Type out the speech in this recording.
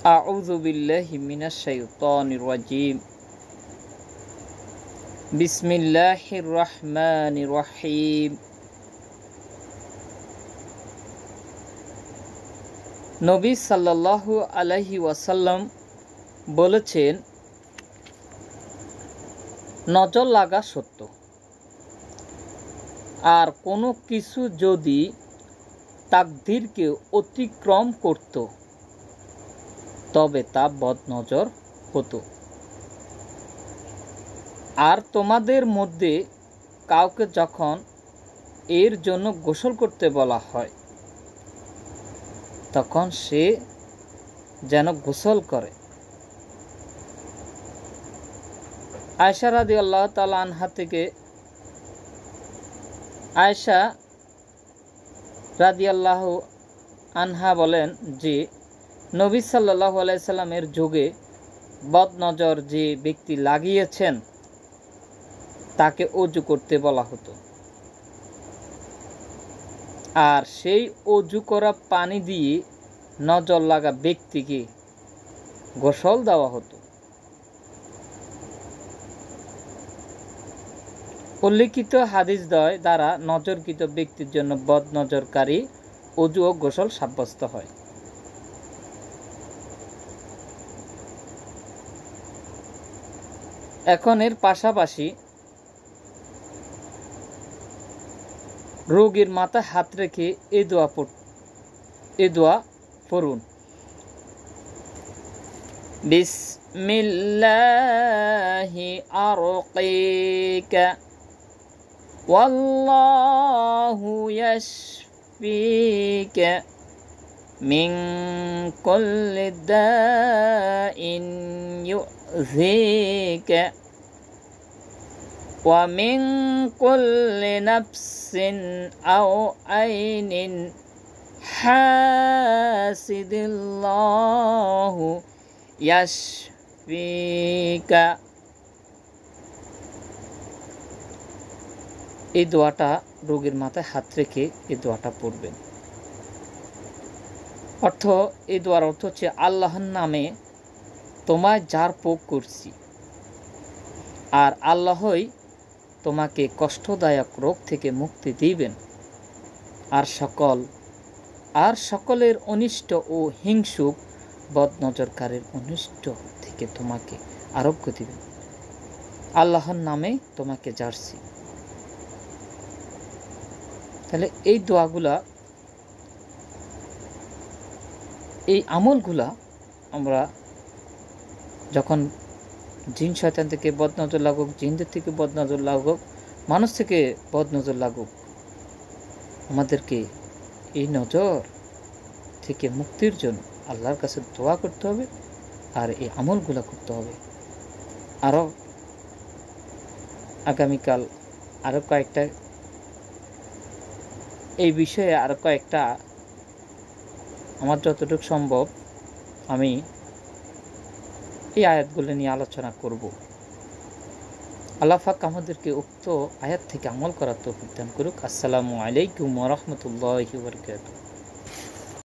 أعوذ بالله من الشيطان الرجيم بسم الله الرحمن الرحيم নবী সাল্লাল্লাহু আলাইহি ওয়াসাল্লাম বলেছেন, নজর লাগা সত্য, আর কোনো কিছু যদি তাকদীরকে অতিক্রম করত তবে তা বদনজর হতো। আর তোমাদের মধ্যে কাউকে যখন এর জন্য গোসল করতে বলা হয় তখন সে যেন গোসল করে। আয়েশা রাদিয়াল্লাহু তাআলা আনহা থেকে আয়েশা রাদিয়াল্লাহু আনহা বলেন যে নবী সাল্লাল্লাহু আলাইহি সাল্লামের যুগে বদনজর যে ব্যক্তি লাগিয়েছেন তাকে ওযু করতে বলা হতো, আর সেই ওযু করা পানি দিয়ে নজর লাগা ব্যক্তিকে গোসল দেওয়া হতো। উল্লিখিত হাদিস দ্বারা নজরকৃত ব্যক্তির জন্য বদনজরকারী ওযু ও গোসল সাব্যস্ত হয়। এখন এর পাশাপাশি রোগীর মাথায় হাত রেখে এই দোয়া পড়ুন। বিসমিল্লাহি আরকিকা ওয়াল্লাহু ইয়াশফিকা মিন কুল্লি দাইন ইউযিকা ومن كل نفس أو عين حاسد الله يشفيك। এই দোয়াটা রোগীর মাথায় হাত রেখে এই দোয়াটা পড়বেন। এই দোয়ার অর্থ হচ্ছে, আল্লাহর নামে তোমায় জারপোক করছি, আর আল্লাহই তোমাকে কষ্টদায়ক রোগ থেকে মুক্তি দিবেন, আর সকলের অনিষ্ট ও হিংসুক বদনজরকারীর অনিষ্ট থেকে তোমাকে আরোগ্য দিবেন। আল্লাহর নামে তোমাকে জারছি। তাহলে এই দোয়াগুলা, এই আমলগুলা আমরা যখন জিন শয়তান থেকে বদনজর লাগুক, জিনদের থেকে বদনজর লাগুক, মানুষ থেকে বদনজর লাগুক, আমাদেরকে এই নজর থেকে মুক্তির জন্য আল্লাহর কাছে দোয়া করতে হবে আর এই আমলগুলা করতে হবে। আরও আগামীকাল আরও কয়েকটা এই বিষয়ে আরও কয়েকটা আমার যতটুকু সম্ভব আমি এই আয়াতগুলো নিয়ে আলোচনা করব। আল্লাহ পাক আমাদেরকে উক্ত আয়াত থেকে আমল করার তৌফিক দান করুক। আসসালামু আলাইকুম ওয়া রাহমাতুল্লাহি ওয়া বারাকাতুহু।